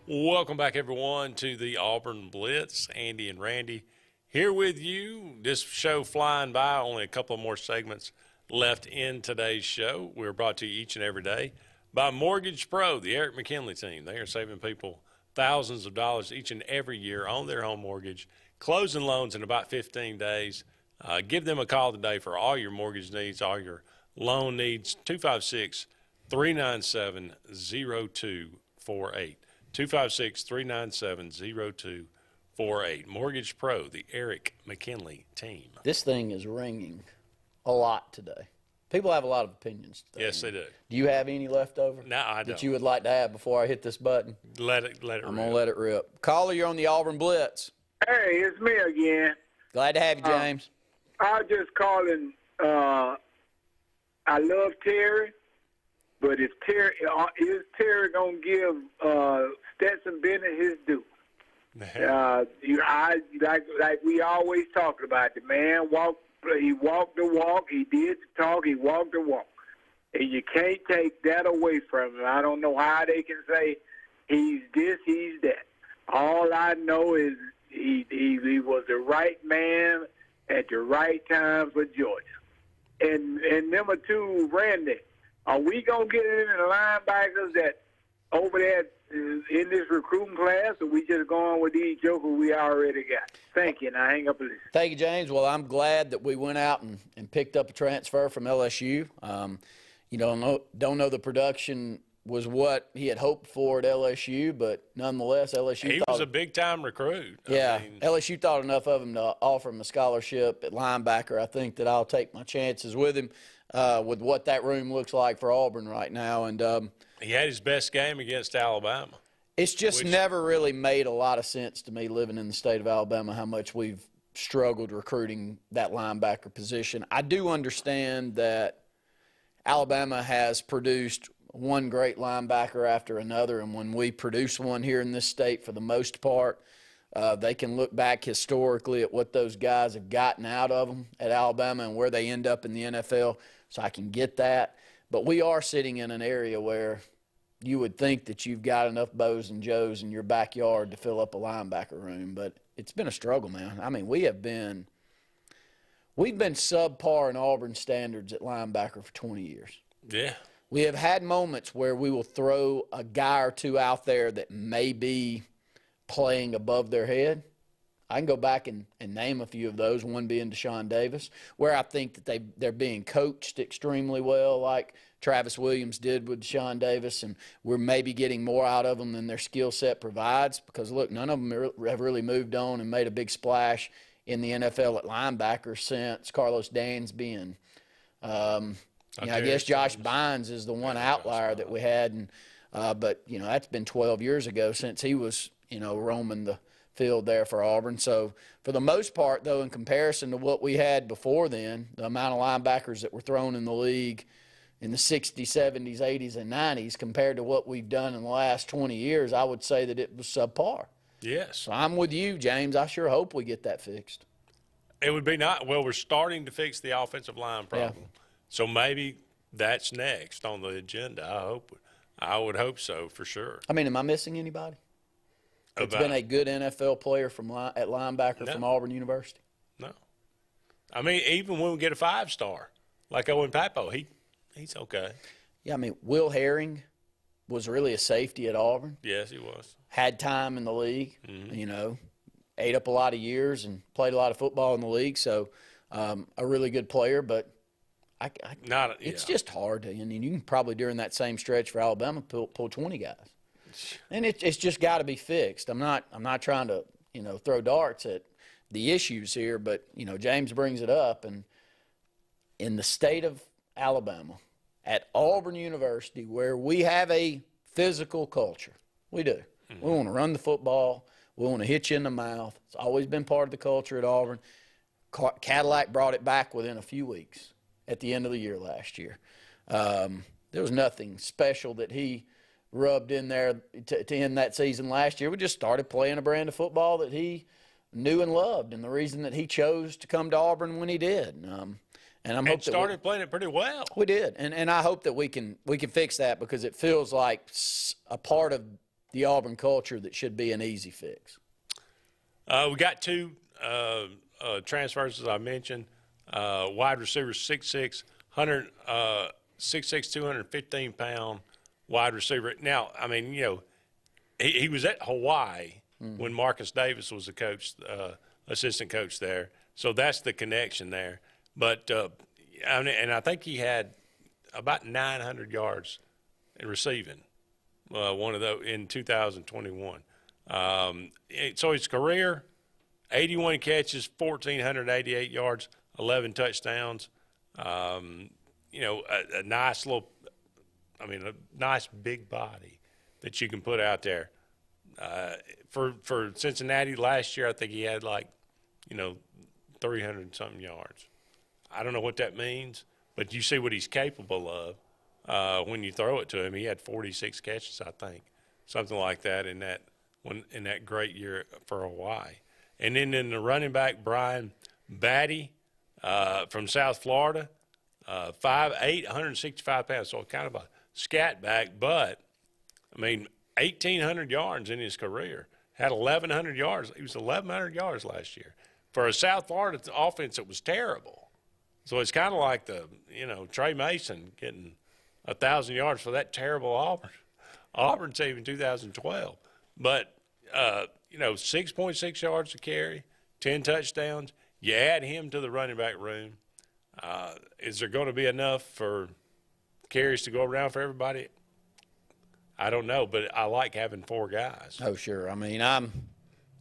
S2: Welcome back, everyone, to the Auburn Blitz. Andy and Randy here with you. This show flying by, only a couple of more segments left in today's show. We're brought to you each and every day by Mortgage Pro, the Eric McKinley team. They are saving people thousands of dollars each and every year on their home mortgage, closing loans in about 15 days. Give them a call today for all your mortgage needs, all your loan needs, 256-397-0248. 256-397-0248. Mortgage Pro, the Eric McKinley team.
S3: This thing is ringing a lot today. People have a lot of opinions today.
S2: Yes, they do.
S3: Do you have any left over?
S2: No, I don't.
S3: That you would like to have before I hit this button?
S2: Let it rip.
S3: I'm going to let it rip. Caller, you're on the Auburn Blitz.
S16: Hey, it's me again.
S3: Glad to have you, James.
S16: I was just calling. I love Terry, but is Terry gonna give Stetson Bennett his due? Like we always talking about, the man walked. He walked the walk. He did the talk. He walked the walk, and you can't take that away from him. I don't know how they can say he's this, he's that. All I know is he was the right man at the right time for Georgia. And number two, Randy, are we going to get into the linebackers that over there in this recruiting class, or we just going with these jokers we already got? Thank you, and I hang up a listen.
S3: Thank you, James. Well, I'm glad that we went out and picked up a transfer from LSU. Don't know the production was what he had hoped for at LSU, but nonetheless, LSU
S2: He was a big-time recruit.
S3: Yeah, LSU thought enough of him to offer him a scholarship at linebacker. I think that I'll take my chances with him with what that room looks like for Auburn right now. And
S2: he had his best game against Alabama.
S3: It's just never really made a lot of sense to me living in the state of Alabama how much we've struggled recruiting that linebacker position. I do understand that Alabama has produced one great linebacker after another, and when we produce one here in this state, for the most part, they can look back historically at what those guys have gotten out of them at Alabama and where they end up in the NFL, so I can get that. But we are sitting in an area where you would think that you've got enough Bows and Joes in your backyard to fill up a linebacker room, but it's been a struggle, man. I mean, we've been subpar in Auburn standards at linebacker for 20 years.
S2: Yeah.
S3: We have had moments where we will throw a guy or two out there that may be playing above their head. I can go back and name a few of those, one being Deshaun Davis, where I think that they're being coached extremely well, like Travis Williams did with Deshaun Davis, and we're maybe getting more out of them than their skill set provides because, look, none of them have really moved on and made a big splash in the NFL at linebacker since Carlos Dansby and I guess Josh Bynes is the one outlier that we had, and but that's been 12 years ago since he was roaming the field there for Auburn. So for the most part, though, in comparison to what we had before then, the amount of linebackers that were thrown in the league in the 60s, 70s, 80s, and 90s compared to what we've done in the last 20 years, I would say that it was subpar.
S2: Yes.
S3: So I'm with you, James. I sure hope we get that fixed.
S2: It would be not. Well, we're starting to fix the offensive line problem. Yeah. So maybe that's next on the agenda. I would hope so for sure.
S3: I mean, am I missing anybody? It's been a good NFL player at linebacker from Auburn University.
S2: No. I mean, even when we get a 5-star, like Owen Papo, he's okay.
S3: Yeah, I mean, Will Herring was really a safety at Auburn.
S2: Yes, he was.
S3: Had time in the league, ate up a lot of years and played a lot of football in the league. So a really good player, but it's just hard. You can probably during that same stretch for Alabama pull 20 guys. And it's just got to be fixed. I'm not trying to throw darts at the issues here, but James brings it up, and in the state of Alabama, at Auburn University, where we have a physical culture, we do. We want to run the football. We want to hit you in the mouth. It's always been part of the culture at Auburn. Cadillac brought it back within a few weeks at the end of the year last year. There was nothing special that he rubbed in there to end that season last year. We just started playing a brand of football that he knew and loved, and the reason that he chose to come to Auburn when he did. And I'm hoping
S2: started playing it pretty well.
S3: We did, and I hope that we can fix that because it feels like a part of the Auburn culture that should be an easy fix?
S2: We got two transfers, as I mentioned. Wide receiver, 6'6", 215-pound wide receiver. Now, I mean, he was at Hawaii when Marcus Davis was the coach, assistant coach there. So that's the connection there. But and I think he had about 900 yards in receiving. One of those in 2021. So his career, 81 catches, 1,488 yards, 11 touchdowns. A nice little, a nice big body that you can put out there. For Cincinnati last year, I think he had 300-something yards. I don't know what that means, but you see what he's capable of when you throw it to him. He had 46 catches, I think, something like that in that great year for Hawaii. And then in the running back, Brian Batty from South Florida, 5'8", 165 pounds, so kind of a scat back, but 1,800 yards in his career. Had 1,100 yards. He was 1,100 yards last year. For a South Florida offense, it was terrible. So it's kind of like Trey Mason getting 1,000 yards for that terrible Auburn team in 2012. But, 6.6 yards a carry, 10 touchdowns. You add him to the running back room. Is there going to be enough for carries to go around for everybody? I don't know, but I like having four guys.
S3: Oh, sure.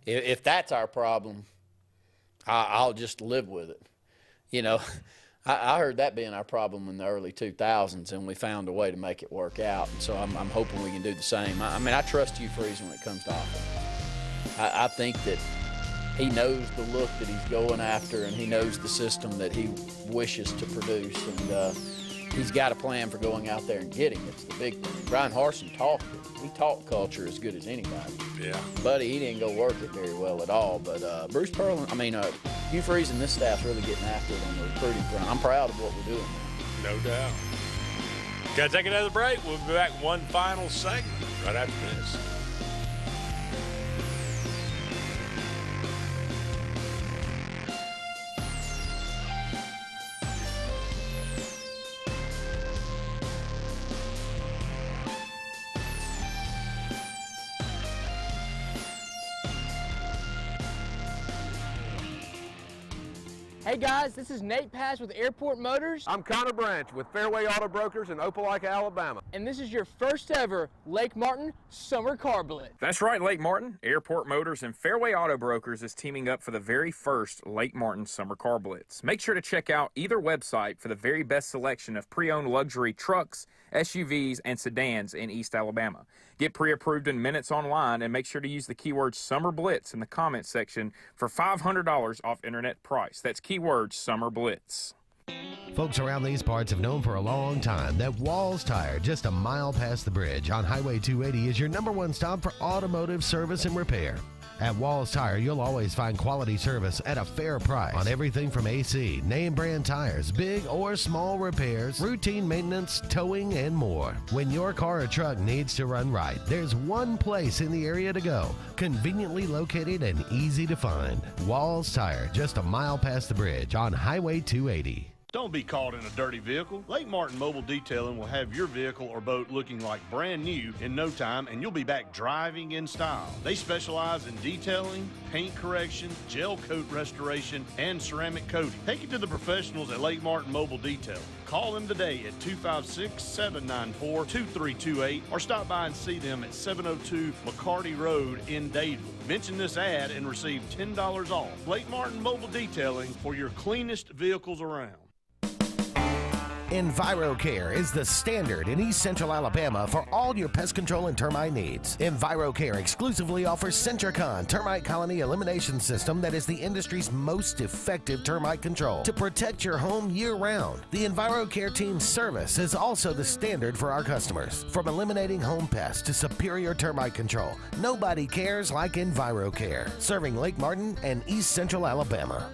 S3: If that's our problem, I'll just live with it. I heard that being our problem in the early 2000s, and we found a way to make it work out. And so I'm hoping we can do the same. I trust Hugh Freeze when it comes to offense. I think that he knows the look that he's going after, and he knows the system that he wishes to produce. And he's got a plan for going out there and getting it. It's the big thing. Brian Harsin talked it. He taught culture as good as anybody.
S2: Yeah.
S3: Buddy, he didn't go work it very well at all. But Bruce Pearl, Hugh Freeze and this staff's really getting after it on the recruiting front. I'm proud of what we're doing.
S2: No doubt. Got to take another break. We'll be back one final segment right after this.
S7: Hey guys, this is Nate Pass with Airport Motors.
S8: I'm Connor Branch with Fairway Auto Brokers in Opelika, Alabama.
S7: And this is your first ever Lake Martin Summer Car Blitz.
S9: That's right, Lake Martin. Airport Motors and Fairway Auto Brokers is teaming up for the very first Lake Martin Summer Car Blitz. Make sure to check out either website for the very best selection of pre-owned luxury trucks, SUVs, and sedans in East Alabama. Get pre-approved in minutes online and make sure to use the keyword Summer Blitz in the comments section for $500 off internet price. That's keyword Summer Blitz.
S11: Folks around these parts have known for a long time that Walls Tire, just a mile past the bridge on Highway 280, is your #1 stop for automotive service and repair. At Walls Tire, you'll always find quality service at a fair price on everything from AC, name brand tires, big or small repairs, routine maintenance, towing, and more. When your car or truck needs to run right, there's one place in the area to go, conveniently located and easy to find. Walls Tire, just a mile past the bridge on Highway 280.
S19: Don't be caught in a dirty vehicle. Lake Martin Mobile Detailing will have your vehicle or boat looking like brand new in no time, and you'll be back driving in style. They specialize in detailing, paint correction, gel coat restoration, and ceramic coating. Take it to the professionals at Lake Martin Mobile Detailing. Call them today at 256-794-2328 or stop by and see them at 702 McCarty Road in Dadeville. Mention this ad and receive $10 off. Lake Martin Mobile Detailing for your cleanest vehicles around.
S11: EnviroCare is the standard in East Central Alabama for all your pest control and termite needs. EnviroCare exclusively offers Centricon termite colony elimination system that is the industry's most effective termite control to protect your home year-round. The EnviroCare team's service is also the standard for our customers. From eliminating home pests to superior termite control, nobody cares like EnviroCare, serving Lake Martin and East Central Alabama.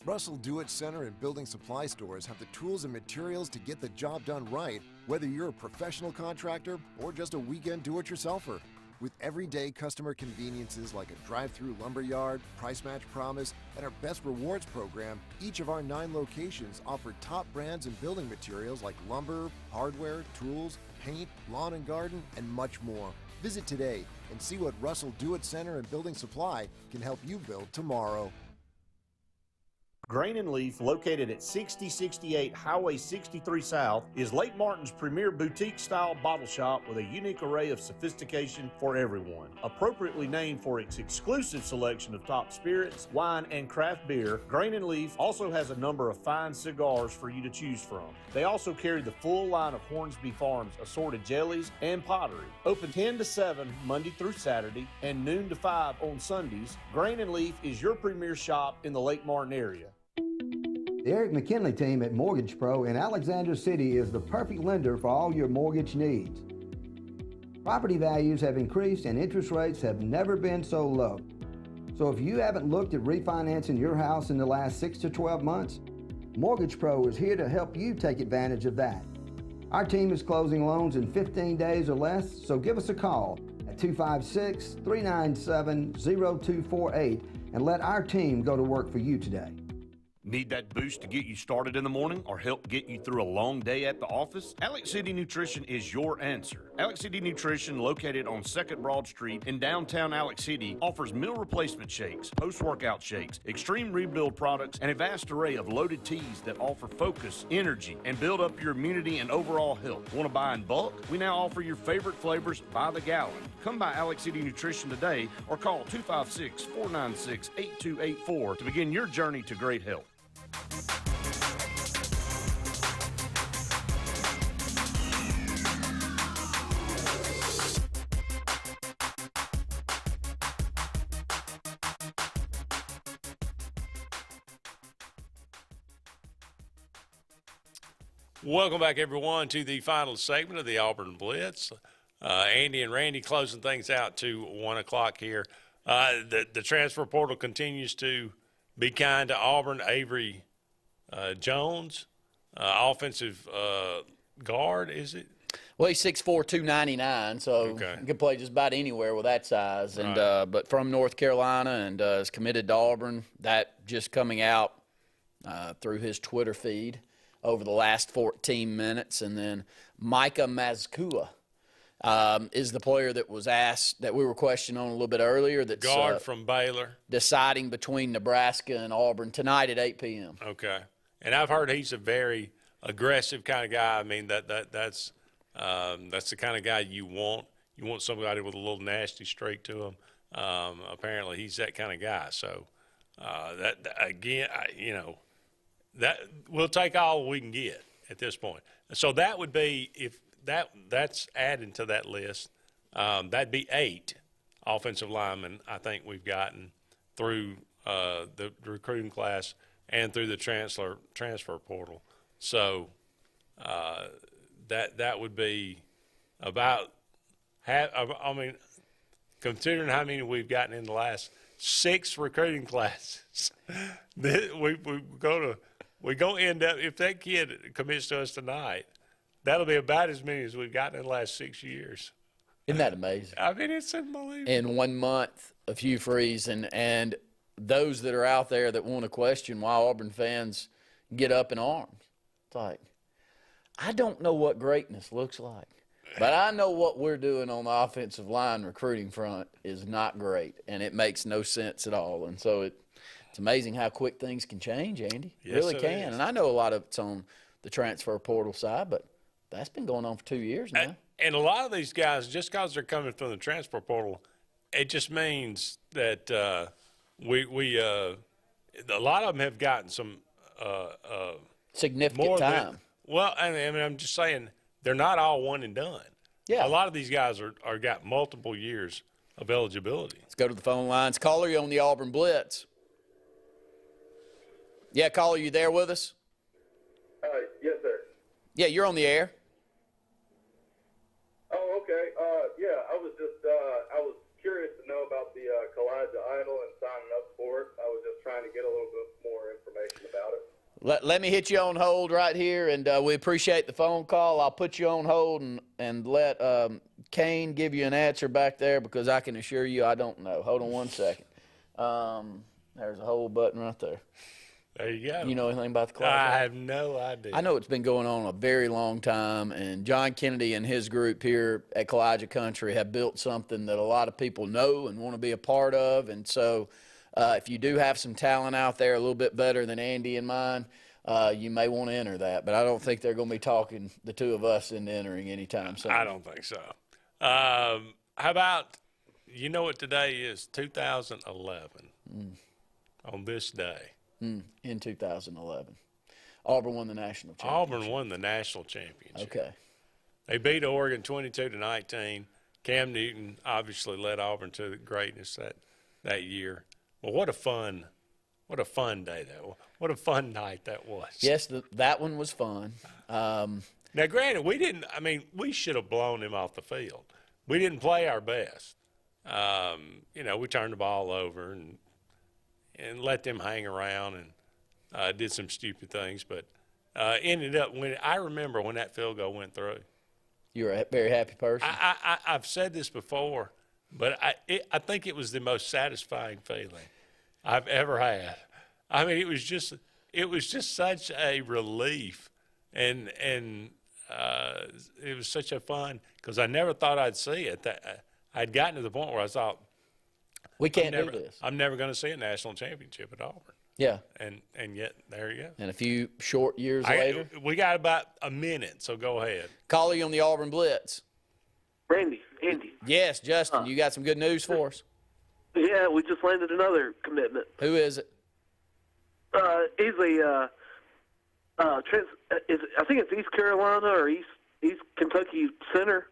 S1: Russell Do-It Center and building supply stores have the tools and materials to get the job done right, whether you're a professional contractor or just a weekend do-it-yourselfer. With everyday customer conveniences like a drive-through lumberyard, price match promise, and our best rewards program, each of our 9 locations offer top brands and building materials like lumber, hardware, tools, paint, lawn and garden, and much more. Visit today and see what Russell Do-It Center and Building Supply can help you build tomorrow.
S10: Grain and Leaf, located at 6068 Highway 63 South, is Lake Martin's premier boutique-style bottle shop with a unique array of sophistication for everyone. Appropriately named for its exclusive selection of top spirits, wine, and craft beer, Grain and Leaf also has a number of fine cigars for you to choose from. They also carry the full line of Hornsby Farms assorted jellies and pottery. Open 10 to 7 Monday through Saturday and noon to 5 on Sundays, Grain and Leaf is your premier shop in the Lake Martin area.
S13: The Eric McKinley team at Mortgage Pro in Alexander City is the perfect lender for all your mortgage needs. Property values have increased and interest rates have never been so low. So if you haven't looked at refinancing your house in the last 6 to 12 months, Mortgage Pro is here to help you take advantage of that. Our team is closing loans in 15 days or less, so give us a call at 256-397-0248 and let our team go to work for you today.
S10: Need that boost to get you started in the morning or help get you through a long day at the office? Alex City Nutrition is your answer. Alex City Nutrition, located on 2nd Broad Street in downtown Alex City, offers meal replacement shakes, post-workout shakes, extreme rebuild products, and a vast array of loaded teas that offer focus, energy, and build up your immunity and overall health. Want to buy in bulk? We now offer your favorite flavors by the gallon. Come by Alex City Nutrition today or call 256-496-8284 to begin your journey to great health.
S2: Welcome back, everyone, to the final segment of the Auburn Blitz. Andy and Randy closing things out to 1 o'clock here. The transfer portal continues to be kind to Auburn. Avery Jones, offensive guard, is it?
S3: Well, he's 6'4", 299, so he can play just about anywhere with that size. And but from North Carolina and is committed to Auburn. That just coming out through his Twitter feed over the last 14 minutes. And then Micah Mazkua is the player that was asked, that we were questioning on a little bit earlier. That's
S2: guard from Baylor. Deciding
S3: between Nebraska and Auburn tonight at 8 p.m.
S2: Okay. And I've heard he's a very aggressive kind of guy. I mean, that's the kind of guy you want. You want somebody with a little nasty streak to him. Apparently, he's that kind of guy. So, that we'll take all we can get at this point. So that would be, if that's added to that list, that'd be 8 offensive linemen I think we've gotten through the recruiting class and through the transfer portal. So that would be about half. I mean, considering how many we've gotten in the last 6 recruiting classes, we go end up, if that kid commits to us tonight, that'll be about as many as we've gotten in the last 6 years.
S3: Isn't that amazing?
S2: I mean, it's unbelievable.
S3: In 1 month of Hugh Freeze, and those that are out there that want to question why Auburn fans get up in arms. It's like, I don't know what greatness looks like, but I know what we're doing on the offensive line recruiting front is not great, and it makes no sense at all. And so it's amazing how quick things can change, Andy. It really can.
S2: Is.
S3: And I know a lot of it's on the transfer portal side, but that's been going on for 2 years now.
S2: And a lot of these guys, just because they're coming from the transfer portal, it just means that a lot of them have gotten some
S3: significant time.
S2: I mean, I'm just saying they're not all one and done.
S3: Yeah.
S2: A lot of these guys are got multiple years of eligibility.
S3: Let's go to the phone lines. Caller, you on the Auburn Blitz. Yeah, caller, you there with us?
S14: Yes, sir.
S3: Yeah, you're on the air.
S14: Oh, okay. I was curious to know about the Kalijah Idol and signing up for it. I was just trying to get a little bit more information
S3: Let me hit you on hold right here, and we appreciate the phone call. I'll put you on hold and let Kane give you an answer back there, because I can assure you I don't know. Hold on one second. There's a hold button right there.
S2: There you go.
S3: You know anything about the clock?
S2: I have no idea.
S3: I know it's been going on a very long time, and John Kennedy and his group here at Kalijah Country have built something that a lot of people know and want to be a part of. And so if you do have some talent out there a little bit better than Andy and mine, you may want to enter that. But I don't think they're going to be talking the two of us into entering anytime soon.
S2: I don't think so. How about, you know what today is? 2011. On this day.
S3: In 2011. Auburn won the national championship.
S2: Auburn won the national championship.
S3: Okay.
S2: They beat Oregon 22-19. Cam Newton obviously led Auburn to greatness that year. Well, what a fun day that was. What a fun night that was.
S3: Yes, that one was fun.
S2: Now, granted, we should have blown him off the field. We didn't play our best. We turned the ball over and let them hang around and did some stupid things, but ended up winning. I remember when that field goal went through.
S3: You were a very happy person.
S2: I've said this before, but I think it was the most satisfying feeling I've ever had. I mean, it was just such a relief, and it was such a fun, because I never thought I'd see it. I'd gotten to the point where I thought,
S3: we can't do this.
S2: I'm never going to see a national championship at Auburn.
S3: Yeah.
S2: And yet, there you go.
S3: And a few short years later.
S2: We got about a minute, so go ahead.
S3: Caller, you on the Auburn Blitz.
S4: Andy.
S3: Yes, Justin, you got some good news for us?
S4: Yeah, we just landed another commitment.
S3: Who is it?
S4: He's I think it's East Carolina or East Kentucky center.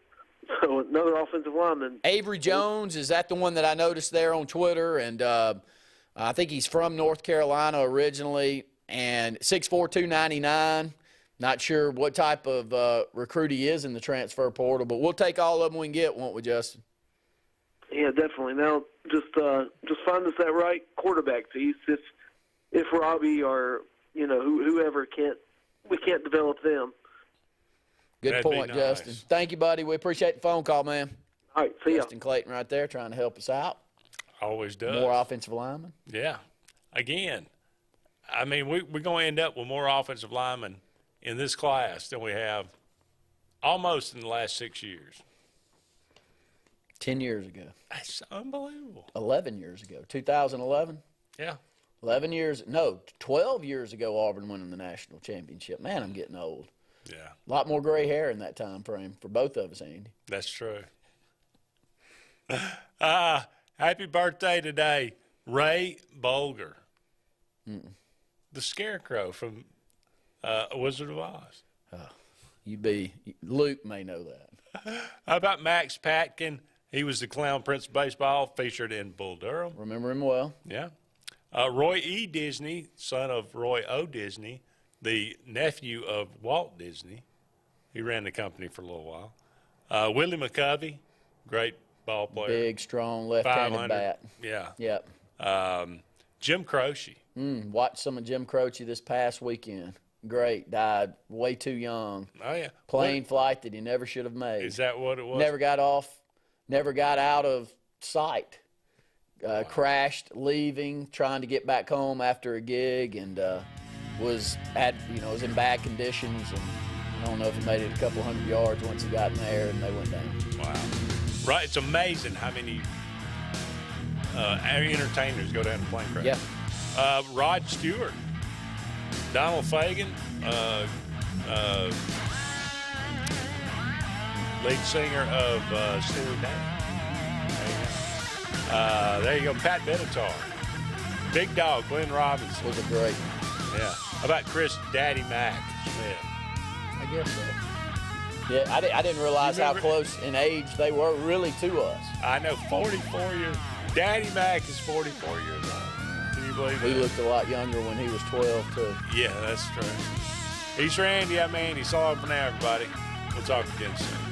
S4: So another offensive lineman.
S3: Avery Jones, is that the one that I noticed there on Twitter? And I think he's from North Carolina originally, and 6'4", 299. Not sure what type of recruit he is in the transfer portal, but we'll take all of them we can get, won't we, Justin?
S4: Yeah, definitely. Now, just find us that right quarterback piece. If Robbie or whoever we can't develop them.
S3: Good
S4: That'd
S3: point,
S4: be nice.
S3: Justin. Thank you, buddy. We appreciate the phone call, man.
S4: All right, see ya.
S3: Justin Clayton right there trying to help us out.
S2: Always does.
S3: More offensive linemen.
S2: Yeah. Again, I mean, we're going to end up with more offensive linemen in this class than we have almost in the last 6 years.
S3: 10 years ago.
S2: That's unbelievable.
S3: 11 years ago. 2011?
S2: Yeah.
S3: 12 years ago, Auburn winning the national championship. Man, I'm getting old.
S2: Yeah.
S3: A lot more gray hair in that time frame for both of us, Andy.
S2: That's true. Happy birthday today, Ray Bolger. The Scarecrow from Wizard of Oz.
S3: Luke may know that.
S2: How about Max Patkin? He was the Clown Prince of Baseball, featured in Bull Durham.
S3: Remember him well.
S2: Yeah. Roy E. Disney, son of Roy O. Disney, the nephew of Walt Disney. He ran the company for a little while. Willie McCovey, great ball player.
S3: Big, strong, left-handed bat.
S2: Yeah.
S3: Yep.
S2: Jim Croce.
S3: Watched some of Jim Croce this past weekend. Great. Died way too young.
S2: Oh, yeah.
S3: Plane flight that he never should have made.
S2: Is that what it was?
S3: Never got out of sight. Crashed, leaving, trying to get back home after a gig, and was in bad conditions, and I don't know if he made it a couple hundred yards once he got in there, and they went down.
S2: Wow. Right. It's amazing how many entertainers go down to plane crash.
S3: Yeah.
S2: Rod Stewart, Donald Fagen, lead singer of Steely Dan. There you go. Pat Benatar. Big Dog, Glenn Robinson.
S3: Was a great.
S2: Yeah. How about Chris Daddy Mac Smith?
S3: I guess so. Yeah, I didn't realize how close in age they were really to us.
S2: I know, 44 years. Daddy Mac is 44 years old. Can you believe that?
S3: He looked a lot younger when he was 12, too.
S2: Yeah, that's true. He's Randy. I'm Andy. So long for now, everybody. We'll talk again soon.